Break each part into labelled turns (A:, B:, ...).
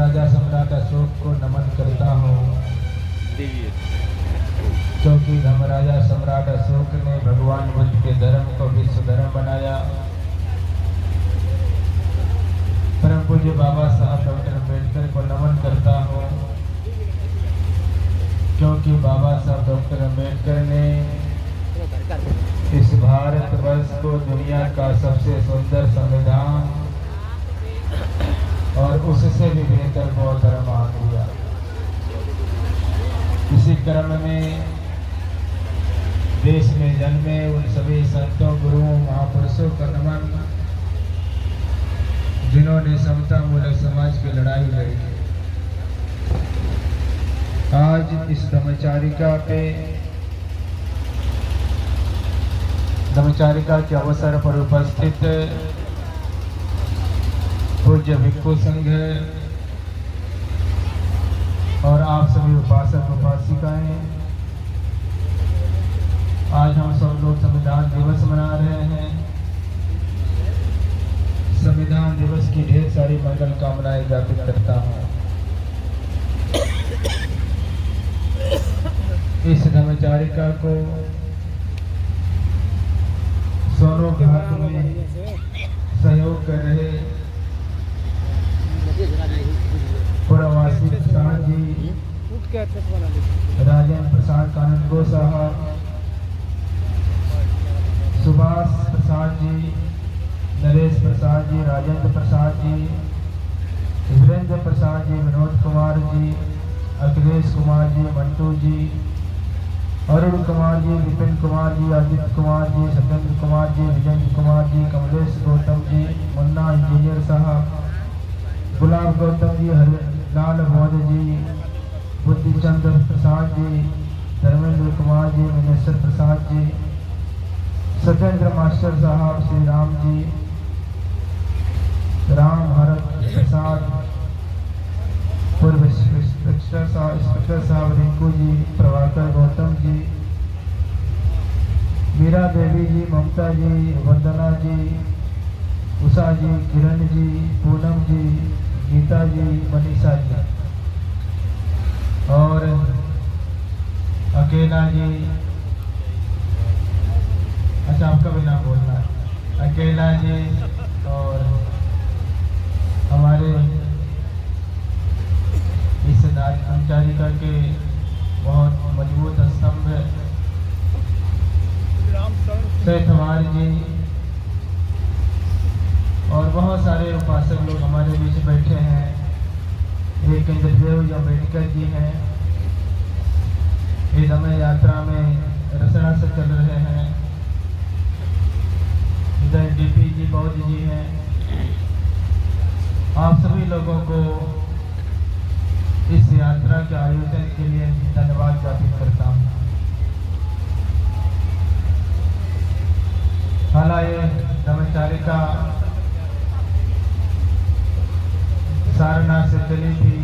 A: धर्मराजा सम्राट अशोक को नमन करता हूँ, क्योंकि धर्मराजा सम्राट अशोक ने भगवान बुद्ध के धर्म को विश्व धर्म बनाया। परम पूज्य बाबा साहब डॉक्टर अम्बेडकर को नमन करता हूँ, क्योंकि बाबा साहब डॉक्टर अम्बेडकर ने इस भारतवर्ष को दुनिया का सबसे सुंदर संविधान और उससे भी बेहतर गौधर्म मान लिया। इसी क्रम में देश में जन्मे उन सभी संतों, गुरुओं, महापुरुषों का नमन, जिन्होंने समता मूलक समाज की लड़ाई लड़ी। आज इस धम्मचारिका के अवसर पर उपस्थित पूज्य भिक्षु संघ और आप सभी उपासक उपासिकाएं, आज हम सब लोग संविधान दिवस मना रहे हैं। संविधान दिवस की ढेर सारी मंगल कामनाएं ज्ञापित करता हूँ। इस धम्मचारिका को सोनो घाट में सहयोग कर रहे पुरवासी प्रसाद जी, राजेंद्र प्रसाद कानूनगो साहब, सुभाष प्रसाद जी, नरेश प्रसाद जी, राजेंद्र प्रसाद जी, वीरेंद्र प्रसाद जी, विनोद कुमार जी, अखिलेश कुमार जी, मंटू जी, अरुण कुमार जी, विपिन कुमार जी, आदित्य कुमार जी, सत्येंद्र कुमार जी, विजेंद्र कुमार जी, कमलेश गौतम जी, मुन्ना इंजीनियर साहब, गुलाब गौतम जी, हरिलाल बौद्ध जी, बुद्धिचंद्र प्रसाद जी, धर्मेंद्र कुमार जी, मिनेश्वर प्रसाद जी, सत्येंद्र मास्टर साहब, श्री राम जी, राम हरत प्रसाद, पूर्व इंस्पेक्टर साहब रिंकू जी, प्रभाकर गौतम जी, मीरा देवी जी, ममता जी, वंदना जी, उषा जी, किरण जी, पूनम जी, गीता जी, मनीषा जी और अकेला जी। अच्छा, आपका भी नाम बोलना है। अकेला जी और हमारे इस धम्मचारिका के बहुत मजबूत स्तंभ सेठवार जी और बहुत सारे उपासक लोग हमारे बीच बैठे हैं। एक इंद्रदेव अम्बेडकर जी हैं, इस धम्म यात्रा में रसना से चल रहे हैं। इधर डीपी जी बौद्ध जी हैं। आप सभी लोगों को इस यात्रा के आयोजन के लिए धन्यवाद ज्ञापित करता हूँ। हालांकि धम्मचारिका सारनाथ से चली थी।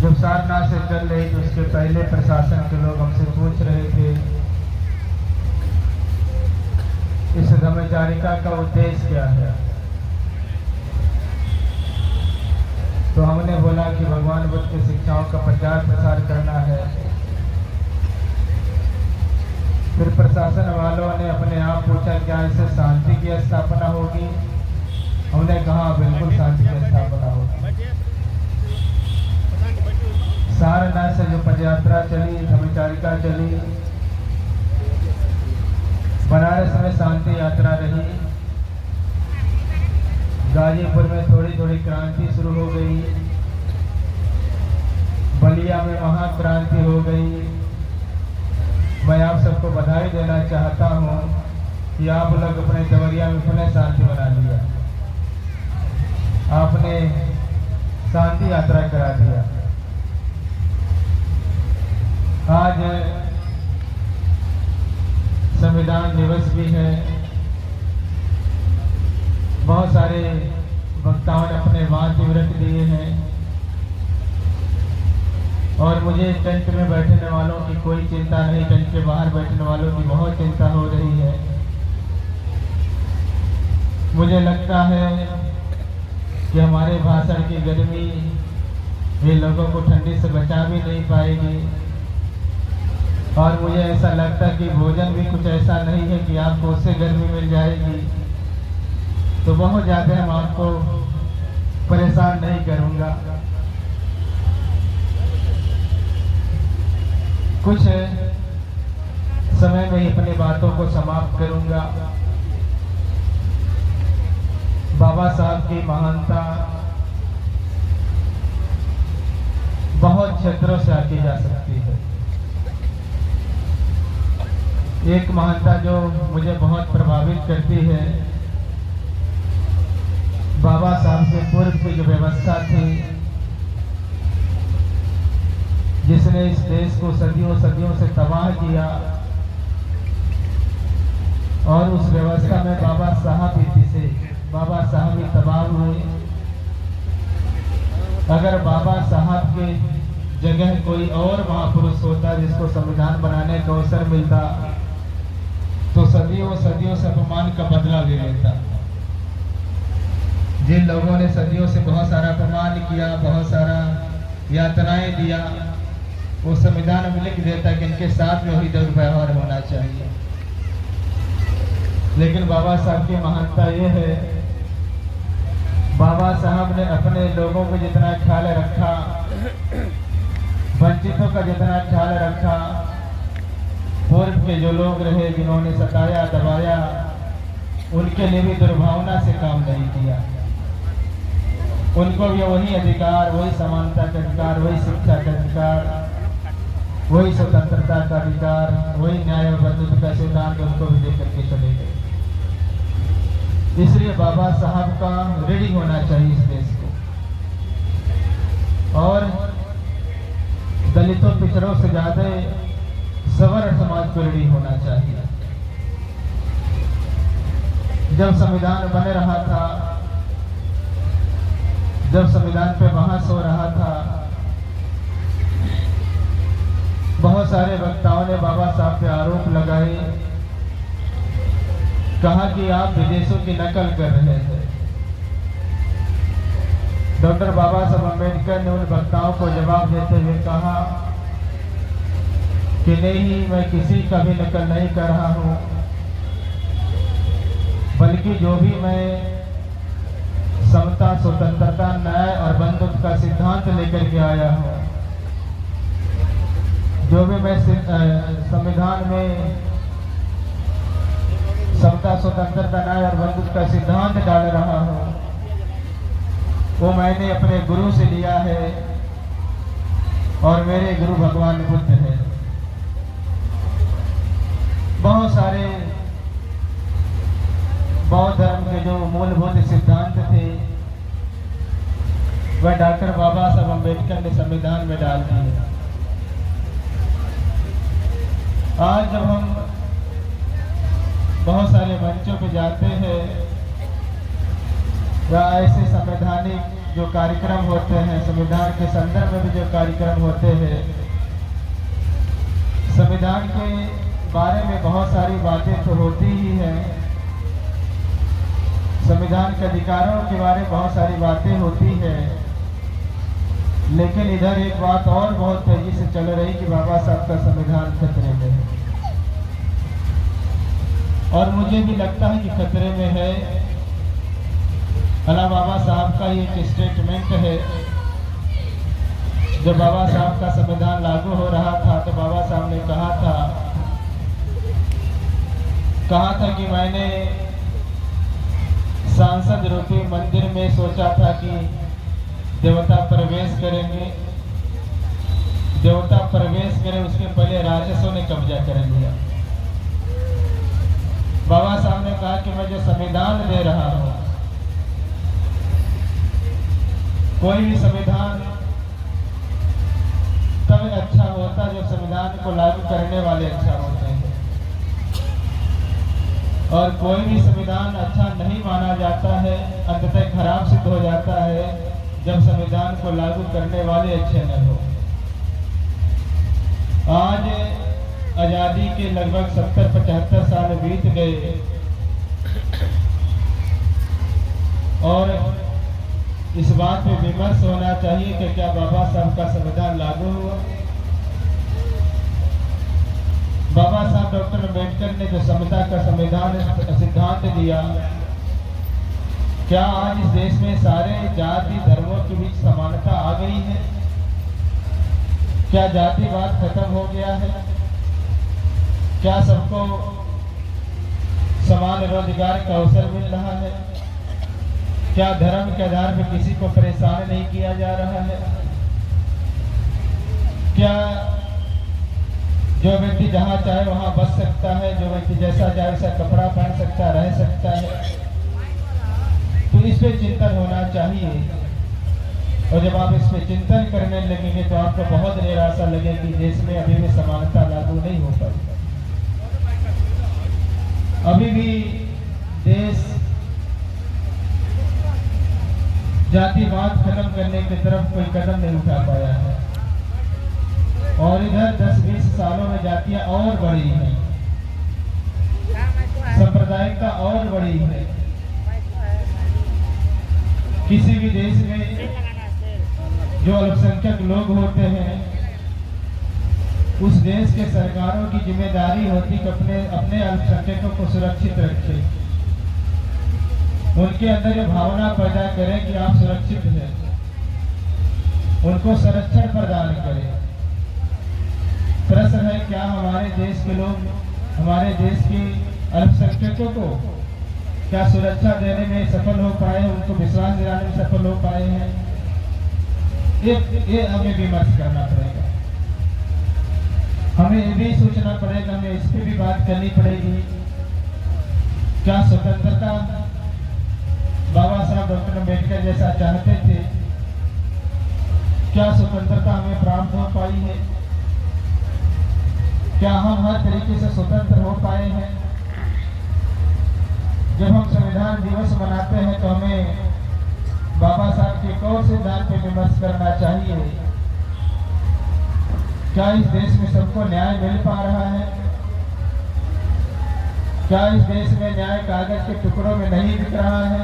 A: जब सारनाथ से चल रही तो उसके पहले प्रशासन के लोग हमसे पूछ रहे थे इस धम्मचारिका का उद्देश्य क्या है। तो हमने बोला कि भगवान बुद्ध की शिक्षाओं का प्रचार प्रसार करना है। फिर प्रशासन वालों ने अपने आप पूछा क्या इससे शांति की स्थापना होगी। हमने कहा बिल्कुल शांति की स्थापना होगी। सारनाथ से जो पदयात्रा चली, धम्मचारिका चली, बनारस में शांति यात्रा रही, गाजीपुर में थोड़ी थोड़ी क्रांति शुरू हो गई, बलिया में महाक्रांति हो गई। मैं आप सबको बधाई देना चाहता हूँ कि आप लोग अपने देवरिया में पुनः शांति बना लिया, आपने शांति यात्रा करा दिया। आज संविधान दिवस भी है। बहुत सारे वक्ताओं ने अपने वाद रख दिए हैं और मुझे टेंट में बैठने वालों की कोई चिंता नहीं, टेंट के बाहर बैठने वालों की बहुत चिंता हो रही है। मुझे लगता है कि हमारे भाषण की गर्मी ये लोगों को ठंडी से बचा भी नहीं पाएगी। और मुझे ऐसा लगता कि भोजन भी कुछ ऐसा नहीं है कि आपको उससे गर्मी मिल जाएगी। तो बहुत ज़्यादा हम आपको परेशान नहीं करूँगा। कुछ समय में ही अपनी बातों को समाप्त करूँगा। बाबा साहब की महानता बहुत क्षेत्रों से आकी जा सकती है। एक महानता जो मुझे बहुत प्रभावित करती है, बाबा साहब के पूर्व की जो व्यवस्था थी, जिसने इस देश को सदियों सदियों से तबाह किया, और उस व्यवस्था में बाबा साहब ही तबाह हुए। अगर बाबा साहब के जगह कोई और महापुरुष होता जिसको संविधान बनाने का अवसर मिलता, तो सदियों सदियों से अपमान का बदला ले लेता। जिन लोगों ने सदियों से बहुत सारा अपमान किया, बहुत सारा यातनाएं दिया, वो संविधान में लिख देता कि इनके साथ में वही दुर्व्यवहार होना चाहिए। लेकिन बाबा साहब की महानता ये है, बाबा साहब ने अपने लोगों को जितना ख्याल रखा, वंचितों का जितना ख्याल रखा, पूर्व के जो लोग रहे जिन्होंने सताया दबाया, उनके लिए भी दुर्भावना से काम नहीं किया। उनको भी वही अधिकार, वही समानता का अधिकार, वही शिक्षा का अधिकार, वही स्वतंत्रता का अधिकार, वही न्याय और बंधुत्व का सिद्धांत उनको भी दे करके चले गए। इसलिए बाबा साहब का ऋणी होना चाहिए इस देश को। और दलितों पिछड़ों से ज्यादा सवर्ण समाज को ऋणी होना चाहिए। जब संविधान बन रहा था, जब संविधान पे बहस हो रहा था, बहुत सारे वक्ताओं ने बाबा साहब पे आरोप लगाए, कहा कि आप विदेशों की नकल कर रहे हैं। डॉक्टर बाबा साहब अम्बेडकर ने उन वक्ताओं को जवाब देते हुए कहा कि नहीं, मैं किसी का भी नकल नहीं कर रहा हूँ, बल्कि जो भी मैं समता, स्वतंत्रता, न्याय और बंधुत्व का सिद्धांत लेकर के आया हूँ, जो भी मैं संविधान में समता, स्वतंत्रता, न्याय और बंधुत्व का सिद्धांत डाल रहा हूँ, वो मैंने अपने गुरु से लिया है, और मेरे गुरु भगवान बुद्ध हैं। बहुत सारे बौद्ध धर्म के जो मूलभूत सिद्धांत थे, वह डॉक्टर बाबा साहब अम्बेडकर ने संविधान में डाल दिए। आज जब हम बहुत सारे मंचों पे जाते हैं या ऐसे संवैधानिक जो कार्यक्रम होते हैं, संविधान के संदर्भ में भी जो कार्यक्रम होते हैं, संविधान के बारे में बहुत सारी बातें तो होती ही हैं, संविधान के अधिकारों के बारे में बहुत सारी बातें होती हैं, लेकिन इधर एक बात और बहुत तेजी से चल रही कि बाबा साहब का संविधान खतरे में है। और मुझे भी लगता है कि खतरे में है। अला बाबा साहब का ये एक स्टेटमेंट है। जब बाबा साहब का संविधान लागू हो रहा था तो बाबा साहब ने कहा था कि मैंने सांसद रूपी मंदिर में सोचा था कि देवता प्रवेश करेंगे, देवता प्रवेश करें उसके पहले राक्षसों ने कब्जा कर लिया। बाबा साहब ने कहा कि मैं जो संविधान दे रहा हूं, कोई भी संविधान तब अच्छा होता जब संविधान को लागू करने वाले अच्छा होते हैं, और कोई भी संविधान अच्छा नहीं माना जाता है, अंततः खराब सिद्ध हो जाता है जब संविधान को लागू करने वाले अच्छे न हो। आज आज़ादी के लगभग 70-75 साल बीत गए, और इस बात पे विमर्श होना चाहिए कि क्या बाबा साहब का संविधान लागू हुआ। बाबा साहब डॉक्टर अम्बेडकर ने जो समता का संविधान सिद्धांत दिया, क्या आज इस देश में सारे जाति धर्मों के बीच समानता आ गई है? क्या जातिवाद खत्म हो गया है? क्या सबको समान रोजगार का अवसर मिल रहा है? क्या धर्म के आधार पर किसी को परेशान नहीं किया जा रहा है? क्या जो व्यक्ति जहाँ चाहे वहाँ बस सकता है, जो व्यक्ति जैसा चाहे वैसा कपड़ा पहन सकता है, रह सकता है? तो इस पे चिंतन होना चाहिए। और जब आप इस पे चिंतन करने लगेंगे तो आपको बहुत निराशा लगेगी, देश में अभी भी समानता लागू नहीं हो पाई। अभी भी देश जातिवाद खत्म करने की तरफ कोई कदम नहीं उठा पाया है, और इधर 10-20 सालों में जातियां और बढ़ी हैं, सांप्रदायिकता और बढ़ी है। किसी भी देश में जो अल्पसंख्यक लोग होते हैं, उस देश के सरकारों की जिम्मेदारी होती कि अपने अल्पसंख्यकों को सुरक्षित रखें, उनके अंदर ये भावना पैदा करें कि आप सुरक्षित हैं, उनको संरक्षण प्रदान करें। प्रश्न है, क्या हमारे देश के लोग हमारे देश के अल्पसंख्यकों को क्या सुरक्षा देने में सफल हो पाए हैं, उनको विश्वास दिलाने में सफल हो पाए हैं? ये हमें विमर्श करना पड़ेगा, हमें ये भी सोचना पड़ेगा, हमें इस पर भी बात करनी पड़ेगी। क्या स्वतंत्रता बाबा साहब डॉक्टर अम्बेडकर जैसा चाहते थे, क्या स्वतंत्रता हमें प्राप्त हो पाई है? क्या हम हर तरीके से स्वतंत्र हो पाए हैं? जब हम संविधान दिवस मनाते हैं तो हमें बाबा साहब के एक और सिद्धांत पे विमर्श करना चाहिए। क्या इस देश में सबको न्याय मिल पा रहा है? क्या इस देश में न्याय कागज के टुकड़ों में नहीं बिक रहा है?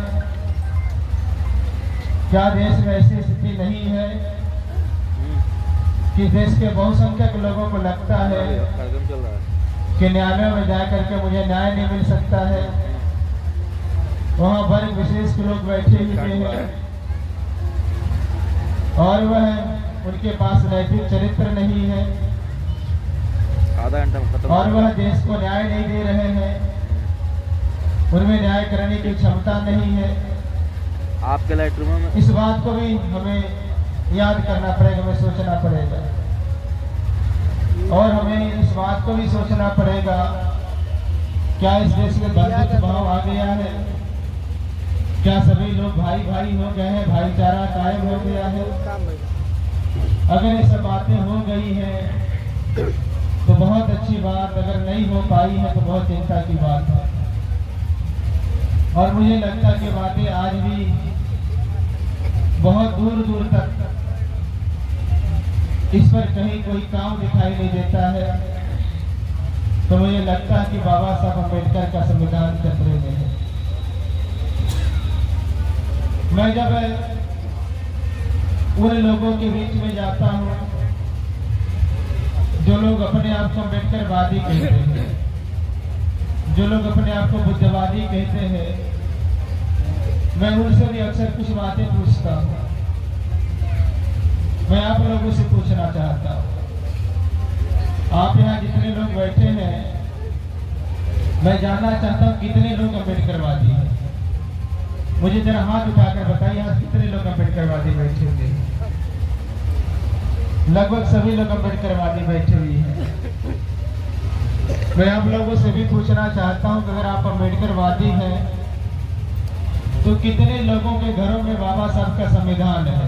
A: क्या देश में ऐसी स्थिति नहीं है कि देश के बहुसंख्यक लोगों को लगता है कि न्यायालयों में जाकर के मुझे न्याय नहीं मिल सकता है, वहाँ वर्ग विशेष के लोग बैठे हुए हैं और उनके पास नैतिक चरित्र नहीं है,
B: आधा घंटा
A: और वह देश को न्याय नहीं दे रहे हैं, उनमें न्याय करने की क्षमता नहीं है।
B: आपके लाइट रूम में
A: इस बात को भी हमें याद करना पड़ेगा, हमें सोचना पड़ेगा, और हमें इस बात को भी सोचना पड़ेगा, क्या इस देश में बंधुत्व भाव आ गया है? क्या सभी लोग भाई भाई हो गए हैं, भाईचारा कायम हो गया है? अगर ये सब बातें हो गई हैं तो बहुत अच्छी बात, अगर नहीं हो पाई है तो बहुत चिंता की बात है। और मुझे लगता है कि बातें आज भी बहुत दूर दूर तक इस पर कहीं कोई काम दिखाई नहीं देता है। तो मुझे लगता है कि बाबा साहब अम्बेडकर का संविधान खतरे में है। मैं जब उन लोगों के बीच में जाता हूँ जो लोग अपने आप को अम्बेडकरवादी कहते हैं, जो लोग अपने आप को बुद्धवादी कहते हैं, मैं उनसे भी अक्सर कुछ बातें पूछता हूँ। मैं आप लोगों से पूछना चाहता हूँ, आप यहाँ जितने लोग बैठे हैं, मैं जानना चाहता हूँ कितने लोग अम्बेडकरवादी हैं? मुझे जरा हाथ उठाकर बताइए, यहाँ कितने लोग अम्बेडकरवादी बैठे हुए हैं? लगभग सभी लोग अम्बेडकरवादी बैठे हुए हैं। मैं आप लोगों से भी पूछना चाहता हूँ कि अगर आप अम्बेडकरवादी हैं तो कितने लोगों के घरों में बाबा साहब का संविधान है?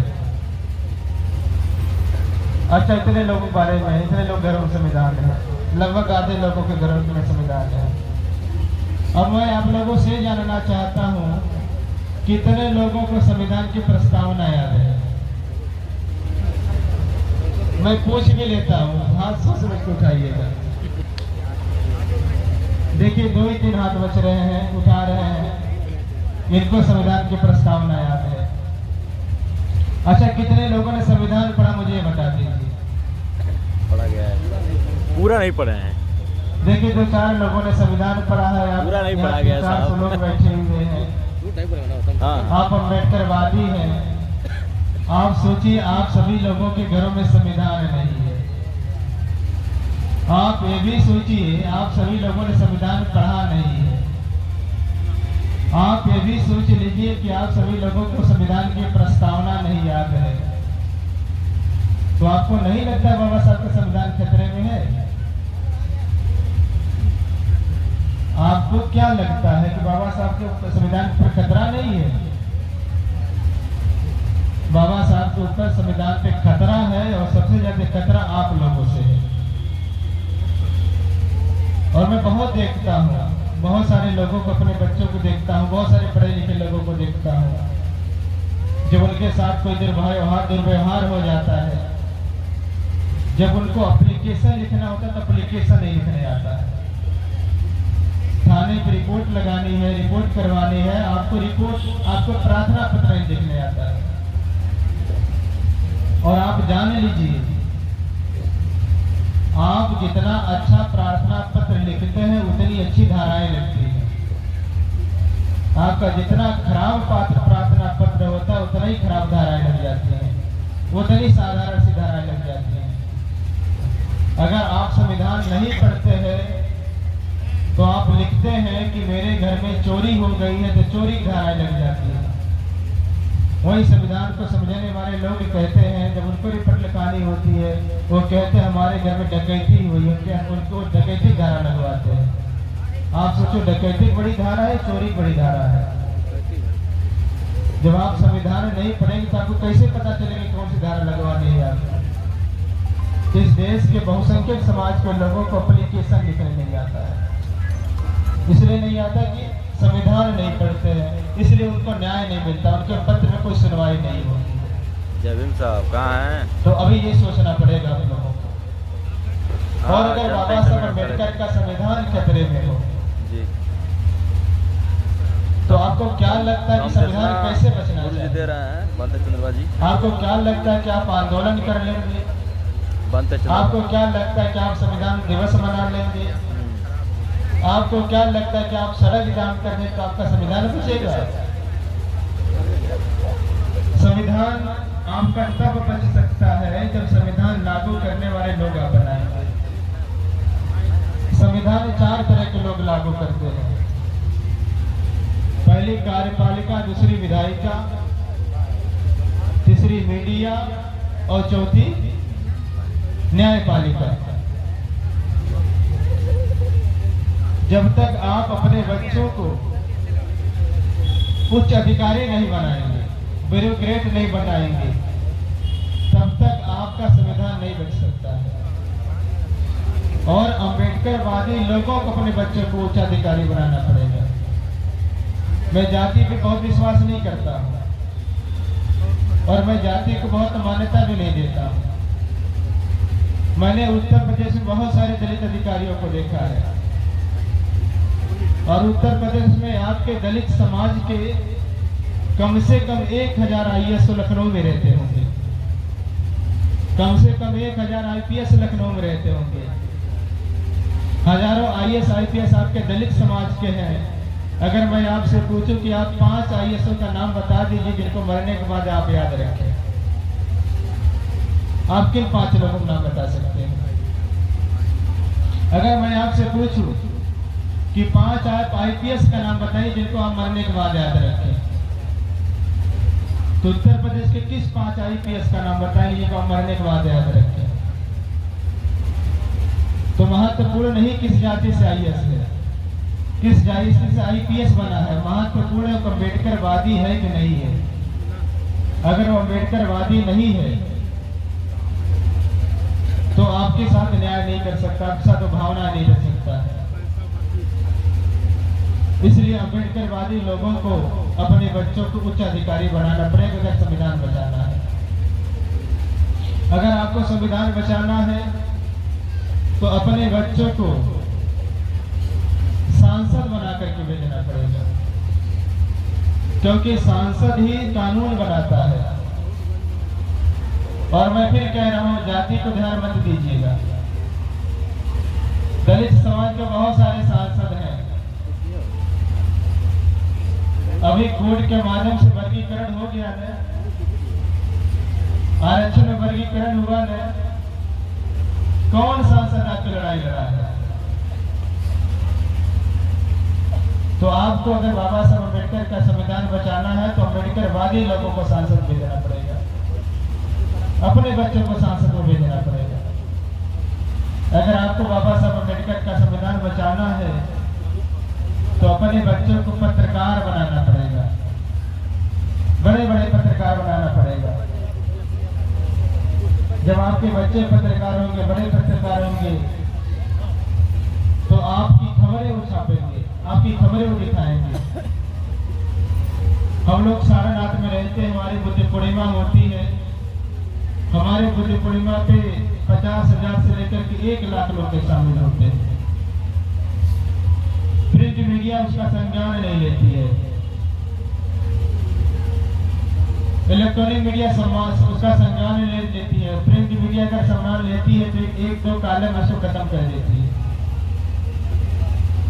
A: अच्छा, इतने लोगों के बारे में, इतने लोग घरों में संविधान है, लगभग आधे लोगों के घरों में संविधान है। अब मैं आप लोगों से जानना चाहता हूँ कितने लोगों को संविधान की प्रस्तावना याद है? मैं पूछ भी लेता हूँ, हाथ सोच के उठाइएगा। देखिए 2 ही 3 हाथ बच रहे हैं, उठा रहे हैं, इनको संविधान की प्रस्तावना याद है। अच्छा, कितने लोगों ने संविधान पढ़ा, मुझे ये बता दीजिए।
B: पढ़ा गया है, पूरा नहीं पढ़े हैं।
A: देखिए, 2-4 लोगों ने संविधान पढ़ा है। आप
B: पूरा नहीं पढ़ा गया साहब।
A: 400 लोग बैठे हुए हैं।
B: हाँ,
A: आप अम्बेडकरवादी हैं। आप सोचिए, आप सभी लोगों के घरों में संविधान नहीं है। आप ये भी सोचिए, आप सभी लोगों ने संविधान पढ़ा नहीं है। आप ये भी सोच लीजिए कि आप सभी लोगों को संविधान की प्रस्तावना नहीं याद है। तो आपको नहीं लगता बाबा साहब का संविधान खतरे में है? आपको क्या लगता है कि बाबा साहब के संविधान पर खतरा नहीं है? बाबा साहब के ऊपर संविधान पे खतरा है, और सबसे ज्यादा खतरा आप लोगों से है। और मैं बहुत देखता हूँ, बहुत सारे लोगों को, अपने बच्चों को देखता हूँ, बहुत सारे पढ़े लिखे लोगों को देखता हूँ, जब उनके साथ कोई दुर्व्यवहार हो जाता है, जब उनको एप्लीकेशन लिखना होता है तो एप्लीकेशन नहीं लिखने आता है। थाने पर रिपोर्ट लगानी है, रिपोर्ट करवानी है, आपको प्रार्थना पत्र नहीं लिखने आता है। और आप जान लीजिए, आप जितना अच्छा प्रार्थना पत्र लिखते हैं उतनी अच्छी धाराएं लगती हैं। आपका जितना खराब प्रार्थना पत्र होता है उतना ही खराब धाराएं लग जाती हैं, उतनी साधारण सी धाराएं लग जाती हैं। अगर आप संविधान नहीं पढ़ते हैं तो आप लिखते हैं कि मेरे घर में चोरी हो गई है, तो चोरी की धाराएं लग जाती है। वही संविधान को समझने वाले लोग कहते हैं, जब उनको रिपोर्ट लिखानी होती है, वो कहते हैं हमारे घर में डकैती हुई है, उनको डकैती धारा लगवाते हैं। आप सोचो, डकैती बड़ी धारा है, चोरी बड़ी धारा है। जब आप संविधान नहीं पढ़ेंगे तो आपको कैसे पता चलेगा कौन सी धारा लगवानी है आपको? इस देश के बहुसंख्यक समाज के लोगों को एप्लीकेशन लिखने नहीं आता है। इसलिए नहीं आता कि संविधान नहीं पढ़ते हैं, इसलिए उनको न्याय नहीं मिलता, उनके पत्र में कोई सुनवाई नहीं होती।
B: जय भीम साहब कहाँ हैं?
A: तो अभी ये सोचना पड़ेगा आप लोगों को। और अगर बाबा साहब अम्बेडकर का संविधान खतरे में हो
B: जी,
A: तो आपको क्या लगता है कि संविधान कैसे बचना
B: दे
A: चाहिए?
B: रहे हैं बनते चंद्रबा जी।
A: आपको क्या लगता है कि आप आंदोलन कर लेंगे?
B: बनते चंद्रबा।
A: आपको क्या लगता है कि आप संविधान दिवस मना लेंगे? आपको क्या लगता है कि आप सड़क जाम कर दें तो आपका संविधान बचेगा? संविधान आपका तब बच सकता है जब संविधान लागू करने वाले लोग आप बनाएंगे। संविधान 4 तरह के लोग लागू करते हैं। पहली कार्यपालिका, दूसरी विधायिका, तीसरी मीडिया और चौथी न्यायपालिका। जब तक आप अपने बच्चों को उच्च अधिकारी नहीं बनाएंगे, ब्यूरोक्रेट नहीं बनाएंगे, तब तक आपका संविधान नहीं बच सकता है। और अम्बेडकरवादी लोगों को अपने बच्चों को उच्च अधिकारी बनाना पड़ेगा। मैं जाति पे बहुत विश्वास नहीं करता हूँ, और मैं जाति को बहुत मान्यता भी नहीं देता हूँ। मैंने उत्तर प्रदेश में बहुत सारे दलित अधिकारियों को देखा है, और उत्तर प्रदेश में आपके दलित समाज के कम से कम 1000 IAS लखनऊ में रहते होंगे, कम से कम 1000 IPS लखनऊ में रहते होंगे। हजारों IAS IPS आपके दलित समाज के हैं। अगर मैं आपसे पूछूं कि आप 5 IAS का नाम बता दीजिए जिनको मरने के बाद आप याद रखें, आप किन 5 लोगों का नाम बता सकते हैं? अगर मैं आपसे पूछूं कि 5 IPS का नाम बताइए जिनको आप मरने के बाद याद रखें, तो उत्तर प्रदेश के किस 5 IPS का नाम बताइए जिनको आप मरने के बाद याद रखें? तो महत्वपूर्ण नहीं किस जाति से IAS है, किस जाति से IPS बना है, महत्वपूर्ण अम्बेडकरवादी है कि नहीं है। अगर वो अम्बेडकरवादी नहीं है तो आपके साथ न्याय नहीं कर सकता, आपके साथ भावना नहीं रख सकता है। इसलिए अम्बेडकरवादी लोगों को अपने बच्चों को उच्च अधिकारी बनाना पड़ेगा अगर संविधान बचाना है। अगर आपको संविधान बचाना है तो अपने बच्चों को सांसद बना करके भेजना पड़ेगा, क्योंकि सांसद ही कानून बनाता है। और मैं फिर कह रहा हूँ, जाति को ध्यान मत दीजिएगा। दलित समाज के बहुत सारे सांसद हैं, अभी कोर्ट के माध्यम से वर्गीकरण हो गया है, आरक्षण में वर्गीकरण हुआ है। कौन सांसद आपकी लड़ाई लड़ा है? तो आपको अगर बाबा साहब अम्बेडकर का संविधान बचाना है तो अम्बेडकरवादी लोगों को सांसद भेजना पड़ेगा, अपने बच्चों को सांसद को भेजना पड़ेगा। अगर आपको बाबा साहब अम्बेडकर का संविधान बचाना है तो अपने बच्चों को पत्रकार बनाना पड़ेगा, बड़े बड़े पत्रकार बनाना पड़ेगा। जब आपके बच्चे पत्रकार होंगे, बड़े पत्रकार होंगे, तो आपकी खबरें वो छापेंगे, आपकी खबरें वो दिखाएंगे। हम लोग सारनाथ में रहते हैं, हमारी बुद्ध पूर्णिमा होती है। हमारे बुद्ध पूर्णिमा पे 50,000 से लेकर के 1 लाख लोग के शामिल होते हैं। प्रिंट मीडिया उसका संज्ञान नहीं लेती है, इलेक्ट्रॉनिक मीडिया उसका संज्ञान ले लेती है। प्रिंट मीडिया का सम्मान लेती है तो 1-2 कालम उसको खत्म कर देती है।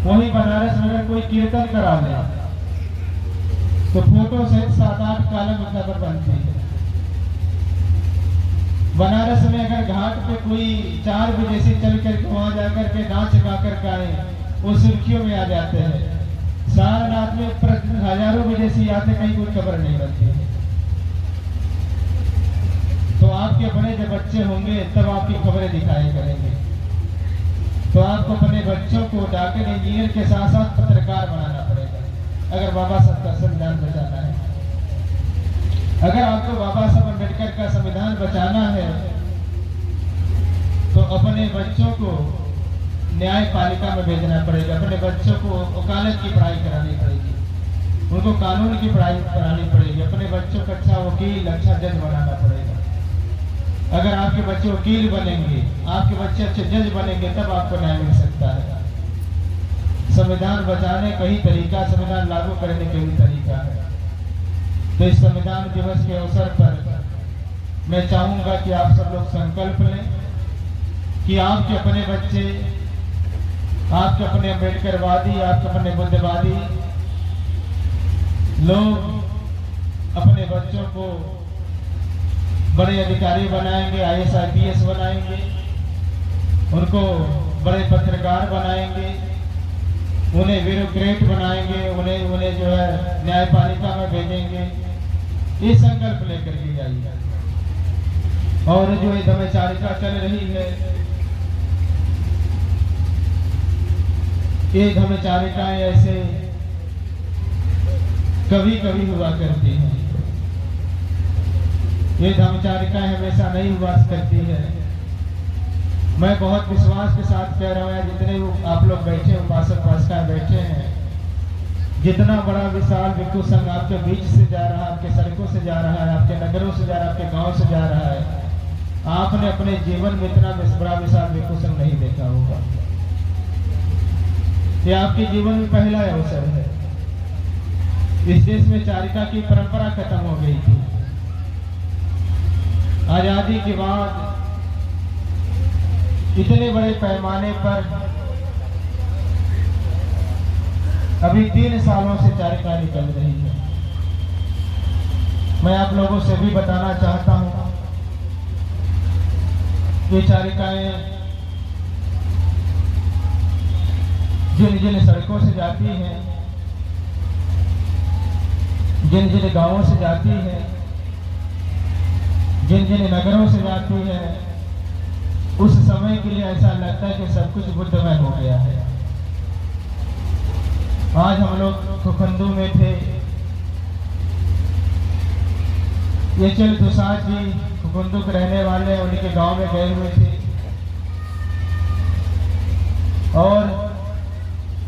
A: वही बनारस में अगर कोई कीर्तन करा ले तो फोटो सहित 7-8 कालम खबर बनती है। बनारस में अगर घाट पे कोई 4 विदेशी चल करके वहां जाकर के नाच गा कर आए, वो सुर्खियों में आ जाते हैं। सारनाथ में हजारों विदेशी आते, कहीं कोई खबर नहीं बनती है। तो आपके बड़े जब बच्चे होंगे तब आपकी खबरें दिखाई करेंगे। तो आपको अपने बच्चों को डॉक्टर इंजीनियर के साथ साथ पत्रकार बनाना पड़ेगा अगर बाबा साहब का संविधान बचाना है। अगर आपको बाबा साहब अम्बेडकर का संविधान बचाना है तो अपने बच्चों को न्यायपालिका में भेजना पड़ेगा, अपने बच्चों को वकालत की पढ़ाई करानी पड़ेगी, उनको कानून की पढ़ाई करानी पड़ेगी, अपने बच्चों को अच्छा वकील, अच्छा जज बनाना पड़ेगा। अगर आपके बच्चे वकील बनेंगे, आपके बच्चे अच्छे जज बनेंगे, तब आपको न्याय मिल सकता है। संविधान बचाने का ही तरीका, संविधान लागू करने का भी तरीका है। तो इस संविधान दिवस के अवसर पर मैं चाहूंगा कि आप सब लोग संकल्प लें कि आपके अपने बच्चे, आपके अपने अम्बेडकरवादी, आपके अपने बुद्धवादी लोग अपने बच्चों को बड़े अधिकारी बनाएंगे, IAS IPS बनाएंगे, उनको बड़े पत्रकार बनाएंगे, उन्हें ब्यूरोक्रेट बनाएंगे, उन्हें जो है न्यायपालिका में भेजेंगे। ये संकल्प लेकर के जाइए। और जो ये धर्मचारिता चल रही है, ये धर्मचारिताएं ऐसे कभी कभी हुआ करती हैं, ये धर्मचारिताएं हमेशा नहीं हुआ करती है। मैं बहुत विश्वास के साथ कह रहा हूँ, जितने आप लोग बैठे, उपासक उपासिकाएं बैठे हैं, जितना बड़ा विशाल भिक्षु संघ आपके बीच से जा रहा है, आपके सड़कों से जा रहा है, आपके नगरों से जा रहा है, आपके गांव से जा रहा है, आपने अपने जीवन में इतना बड़ा विशाल भिक्षु संघ नहीं देखा होगा। ये आपके जीवन में पहला अवसर है। इस देश में चारिता की परंपरा खत्म हो गई थी। आजादी के बाद इतने बड़े पैमाने पर अभी 3 सालों से चारिता निकल रही है। मैं आप लोगों से भी बताना चाहता हूं, ये चारिकाएं जिन जिन सड़कों से जाती हैं, जिन जिन गांवों से जाती है, जिन जिन नगरों से जाती है, उस समय के लिए ऐसा लगता है कि सब कुछ बुद्धमय हो गया है। आज हम लोग खुखंदू में थे, ये चल दुसाद जी खुखंदू के रहने वाले, उनके गांव में गए हुए थे और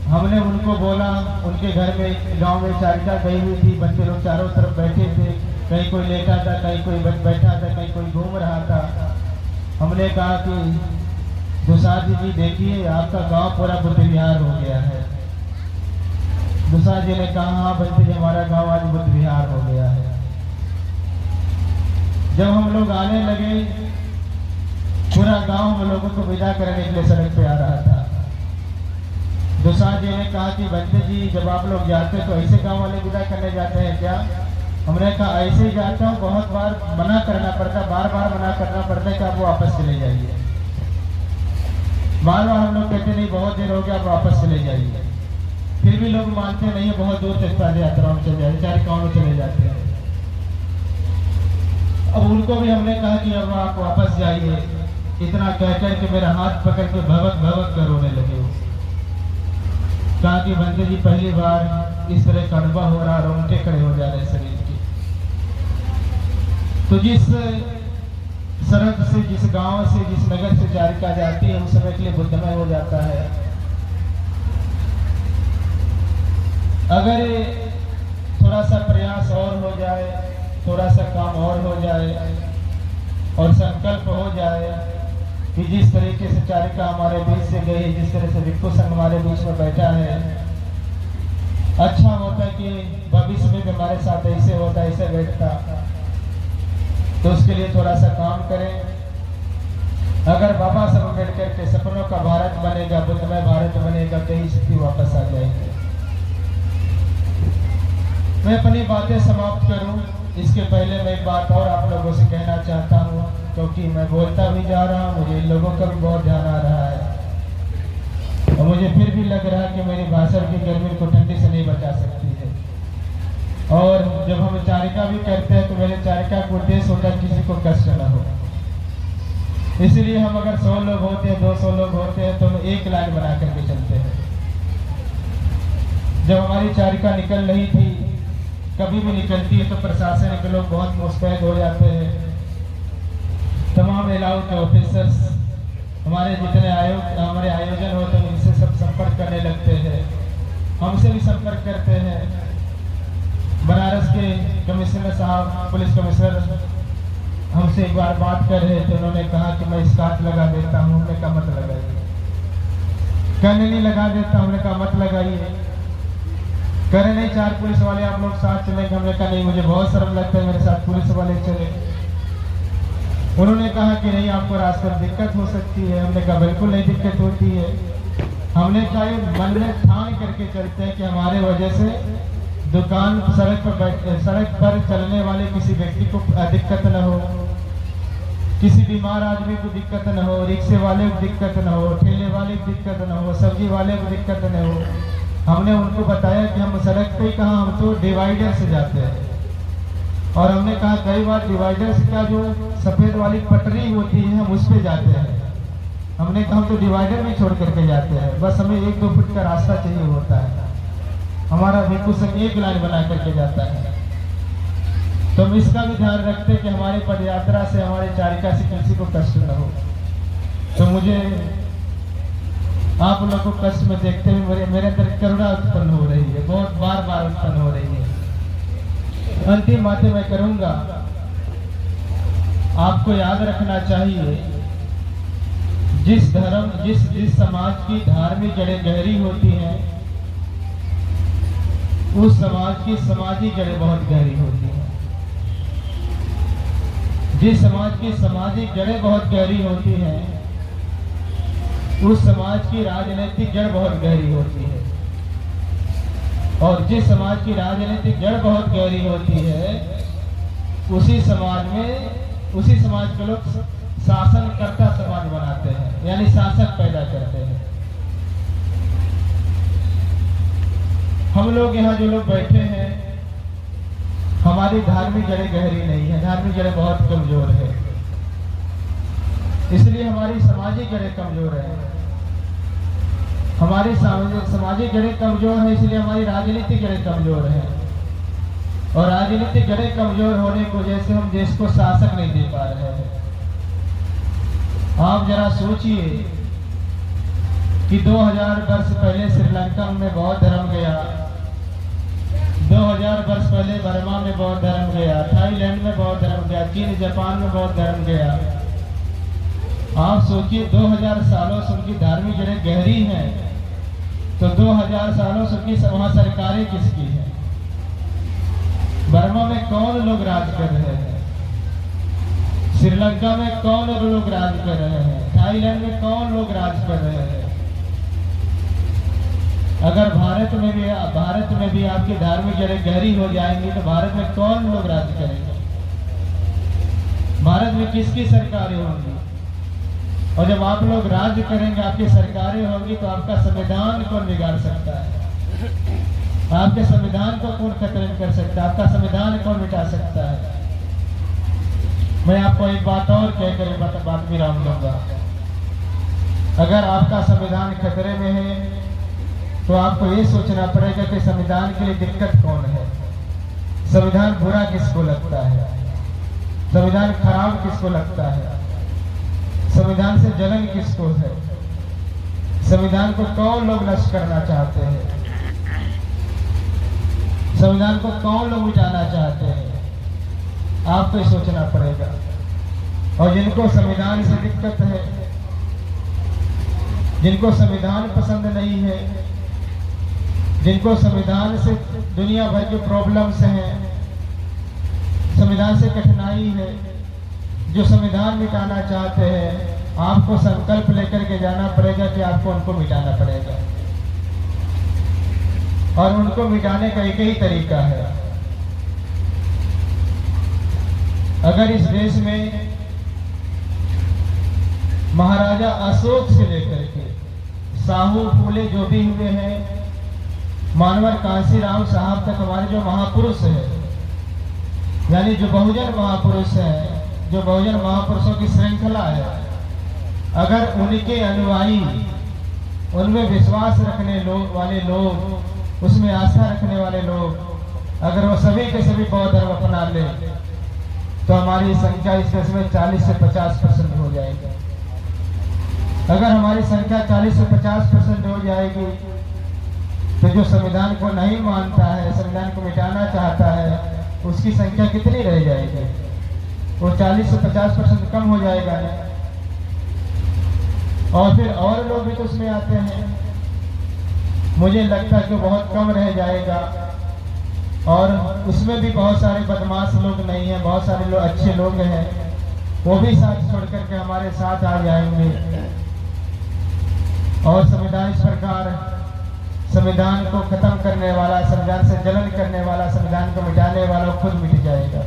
A: हमने उनको बोला, उनके घर में गांव में चारिता गई हुई थी, बच्चे लोग चारों तरफ बैठे थे, कहीं कोई लेटा था, कहीं कोई बैठा था, कहीं कोई घूम रहा था। हमने कहा कि दुसाद जी देखिए, आपका गांव पूरा बुद्ध विहार हो गया है। दुसाद जी ने कहा, हाँ बंटी जी, हमारा गांव आज बुद्ध विहार हो गया है। जब हम लोग आने लगे, पूरा गांव हम लोगों को विदा करने के लिए सड़क पे आ रहा था। दुसाध जी ने कहा कि बंदे जी, जब आप लोग जाते तो ऐसे गांव वाले विदा करने जाते हैं क्या? हमने कहा ऐसे ही जाता हूँ, बहुत बार मना करना पड़ता, बार बार मना करना पड़ता है कि आप वापस चले जाइए। बार बार हम लोग कहते नहीं, बहुत देर हो गया, आप वापस चले जाइए। फिर भी लोग मानते नहीं, बहुत दूर तक पद यात्रा में चले जाते, चारिकाओं में चले जाते हैं। अब उनको भी हमने कहा कि अब आप वापस जाइए। इतना कहकर के मेरा हाथ पकड़ के भवक भवक कर रोने लगे। कहा कि बंदे जी, पहली बार इस तरह का अनुभव हो रहा, रोंगटे खड़े हो जा रहे शरीर के। तो जिस सड़क से, जिस गांव से, जिस नगर से चारिका जाती है, उस समय के लिए बुद्धमय हो जाता है। अगर थोड़ा सा प्रयास और हो जाए, थोड़ा सा काम और हो जाए और संकल्प हो जाए कि जिस तरीके से चारिका हमारे बीच से गई, जिस तरह से भिक्षु संघ हमारे बीच में बैठा है, अच्छा होता कि भविष्य में भी हमारे साथ ऐसे होता, ऐसे बैठता। तो उसके लिए थोड़ा सा काम करें। अगर बाबा साहब अम्बेडकर के सपनों का भारत बनेगा, बुद्धमय भारत बनेगा, कई स्थिति वापस आ जाएगी। मैं अपनी बातें समाप्त करूं, इसके पहले मैं एक बात और आप लोगों से कहना चाहता हूं, क्योंकि मैं बोलता भी जा रहा हूं, मुझे इन लोगों का भी बहुत ध्यान आ रहा है और मुझे फिर भी लग रहा है कि मेरी भाषा की गर्मी को ठंडी से नहीं बचा सकती है। और जब हम चारिका भी करते हैं तो मेरे चारिका का उद्देश्य होता है किसी को कष्ट न हो। इसलिए हम अगर 100 लोग होते हैं, 200 लोग होते हैं, तो हम एक लाइन बना करके चलते हैं। जब हमारी चारिका निकल रही थी, कभी भी निकलती है तो प्रशासन के लोग बहुत मुस्तैद हो जाते हैं। तमाम इलाकों के ऑफिसर्स, हमारे जितने हमारे आयोजन होते हैं, उनसे सब संपर्क करने लगते हैं, हमसे भी संपर्क करते हैं। बनारस के कमिश्नर साहब, पुलिस कमिश्नर हमसे एक बार बात कर रहे थे, उन्होंने कहा कि मैं स्कार्फ लगा देता हूँ। हमने कहा मत लगाइए। कहने नहीं लगा देता, हमने कहा मत लगाइए। करे नहीं, 4 पुलिस वाले आप लोग साथ चलेंगे। हमने कहा नहीं, मुझे बहुत शर्म लगता है, मेरे साथ पुलिस वाले चले। उन्होंने कहा कि नहीं, आपको रास्ते में दिक्कत हो सकती है। हमने कहा बिल्कुल नहीं दिक्कत होती है। हमने कहा मन में ठान करके चलते हैं कि हमारे वजह से दुकान सड़क पर चलने वाले किसी व्यक्ति को दिक्कत न हो, किसी बीमार आदमी को दिक्कत न हो, रिक्शे वाले को दिक्कत न हो, ठेले वाले को दिक्कत न हो, सब्जी वाले को दिक्कत न हो। हमने उनको बताया कि हम सड़क पे ही कहाँ, हम तो डिवाइडर से जाते हैं। और हमने कहा कई बार डिवाइडर से क्या, जो सफेद वाली पटरी होती है, हम उस पे जाते हैं। हमने कहा हम तो डिवाइडर में छोड़ करके जाते हैं, बस हमें 1-2 फुट का रास्ता चाहिए होता है। हमारा भिक्षु संघ एक लाइन बना करके जाता है। तो हम इसका भी ध्यान रखते हैं कि हमारी पदयात्रा से, हमारे चारिका से किसी को कष्ट न हो। तो मुझे आप लोगों को कष्ट में देखते हुए मेरे अंदर करुणा उत्पन्न हो रही है, बहुत बार बार उत्पन्न हो रही है। अंतिम बातें मैं करूंगा। आपको याद रखना चाहिए, जिस समाज की धार्मिक जड़ें गहरी होती हैं, उस समाज की सामाजिक जड़ें बहुत गहरी होती हैं। जिस समाज की सामाजिक जड़ें बहुत गहरी होती हैं, उस समाज की राजनीतिक जड़ बहुत गहरी होती है। और जिस समाज की राजनीतिक जड़ बहुत गहरी होती है, उसी समाज के लोग शासनकर्ता समाज बनाते हैं, यानी शासक पैदा करते हैं। हम लोग यहाँ जो लोग बैठे हैं, हमारी धार्मिक जड़ें गहरी नहीं है, धार्मिक जड़ें बहुत कमजोर है, इसलिए हमारी सामाजिक जड़ें कमजोर है। हमारी सामाजिक जड़ें कमजोर है, इसलिए हमारी राजनीतिक जड़ें कमजोर है। और राजनीतिक जड़ें कमजोर होने की वजह से हम देश को शासक नहीं दे पा रहे हैं। आप जरा सोचिए कि 2000 वर्ष पहले श्रीलंका में बौद्ध धर्म गया, 2000 वर्ष पहले बर्मा में बौद्ध धर्म गया, थाईलैंड में बौद्ध धर्म गया, चीन जापान में बौद्ध धर्म गया। आप सोचिए 2000 सालों से उनकी धार्मिक जड़ें गहरी हैं, तो 2000 सालों से उनकी वहां सरकारें किसकी हैं? बर्मा में कौन लोग राज कर रहे हैं? श्रीलंका में कौन लोग राज कर रहे हैं, थाईलैंड में कौन लोग राज कर रहे हैं। अगर भारत में भी आपकी धार्मिक जड़ें गहरी हो जाएंगी तो भारत में कौन लोग राज करेंगे। भारत में किसकी सरकारें होंगी, और जब आप लोग राज करेंगे, आपकी सरकारें होंगी, तो आपका संविधान कौन बिगाड़ सकता है, आपके संविधान को कौन खत्म कर सकता है, आपका संविधान कौन मिटा सकता है। मैं आपको एक बात और कहकर बात विराम दूंगा। अगर आपका संविधान खतरे में है तो आपको ये सोचना पड़ेगा कि संविधान के लिए दिक्कत कौन है, संविधान बुरा किसको लगता है, संविधान खराब किसको लगता है, संविधान से जलन किसको है, संविधान को कौन लोग नष्ट करना चाहते हैं, संविधान को कौन लोग मिटाना चाहते हैं, आपको ये सोचना पड़ेगा। और जिनको संविधान से दिक्कत है, जिनको संविधान पसंद नहीं है, जिनको संविधान से दुनिया भर के प्रॉब्लम्स हैं, संविधान से कठिनाई है, जो संविधान मिटाना चाहते हैं, आपको संकल्प लेकर के जाना पड़ेगा कि आपको उनको मिटाना पड़ेगा। और उनको मिटाने का एक ही तरीका है। अगर इस देश में महाराजा अशोक से लेकर के साहू फूले जो भी हुए हैं, मानवर कांसीराम साहब तक हमारे जो महापुरुष है, यानी जो बहुजन महापुरुष है, जो बहुजन महापुरुषों की श्रृंखला है, अगर उनके अनुयायी, उनमें विश्वास रखने वाले लोग, उसमें आस्था रखने वाले लोग, अगर वो सभी के सभी बौद्ध धर्म अपना ले तो हमारी संख्या इस देश में 40 से 50% हो जाएगी। अगर हमारी संख्या 40 से 50% हो जाएगी तो जो संविधान को नहीं मानता है, संविधान को मिटाना चाहता है, उसकी संख्या कितनी रह जाएगी, वो 40 से 50% कम हो जाएगा ना। और फिर और लोग भी तो उसमें आते हैं, मुझे लगता है कि बहुत कम रह जाएगा। और उसमें भी बहुत सारे बदमाश लोग नहीं हैं, बहुत सारे लोग अच्छे लोग हैं, वो भी साथ छोड़ करके हमारे साथ आ जाएंगे। और संविधान इस प्रकार संविधान को खत्म करने वाला, संविधान से जलन करने वाला, संविधान को मिटाने वाला खुद मिट जाएगा।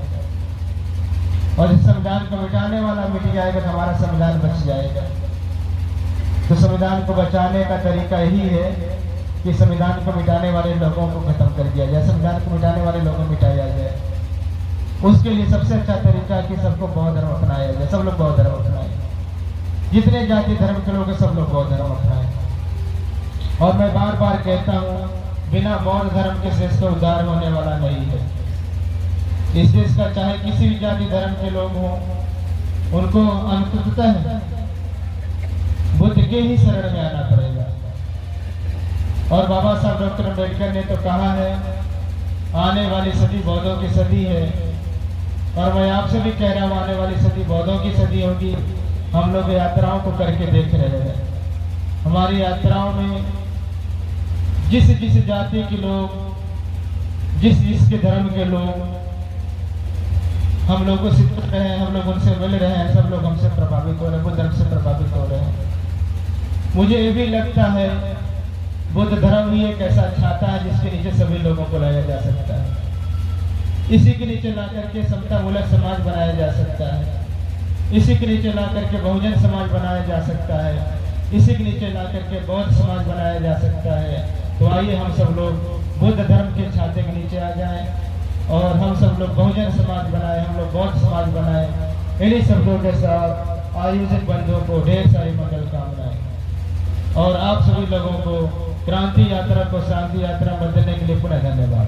A: और इस संविधान को मिटाने वाला मिट जाएगा तो हमारा संविधान बच जाएगा। तो संविधान को बचाने का तरीका यही है कि संविधान को मिटाने वाले लोगों को खत्म कर दिया जाए, संविधान को मिटाने वाले लोगों को मिटाया जाए। उसके लिए सबसे अच्छा तरीका है कि सबको बौद्ध धर्म अपनाया जाए, सब लोग बौद्ध धर्म अपनाएं, जितने जाति धर्म के लोग हैं सब लोग बौद्ध धर्म अपनाएं। और मैं बार बार कहता हूँ, बिना बौद्ध धर्म के देश का उद्धार होने वाला नहीं है। इस देश का चाहे किसी भी जाति धर्म के लोग हों, उनको अंततः बुद्ध के ही शरण में आना पड़ेगा। और बाबा साहब डॉक्टर अम्बेडकर ने तो कहा है, आने वाली सदी बौद्धों की सदी है। और मैं आपसे भी कह रहा हूँ, आने वाली सदी बौद्धों की सदी होगी। हम लोग यात्राओं को करके देख रहे हैं, हमारी यात्राओं में जिस जिस जाति के लोग, जिस जिसके धर्म के लोग हम लोग को सिख रहे हैं, हम लोग उनसे मिल रहे हैं, सब लोग हमसे प्रभावित हो रहे हैं, बुद्ध धर्म से प्रभावित हो रहे हैं। मुझे ये भी लगता है बुद्ध धर्म ही एक ऐसा छाता है जिसके नीचे सभी लोगों को लाया जा सकता है। इसी के नीचे ला करके समता मूलक समाज बनाया जा सकता है, इसी के नीचे ला करके बहुजन समाज बनाया जा सकता है, इसी के नीचे ला करके बौद्ध समाज बनाया जा सकता है। तो आइए हम सब लोग बुद्ध धर्म के छाते के नीचे आ जाएं और हम सब लोग बहुजन समाज बनाए, हम लोग बौद्ध समाज बनाए। इन्हीं शब्दों के साथ आयोजक बंधुओं को ढेर सारी मंगल कामनाएं और आप सभी लोगों को क्रांति यात्रा को शांति यात्रा बदलने के लिए पुनः धन्यवाद।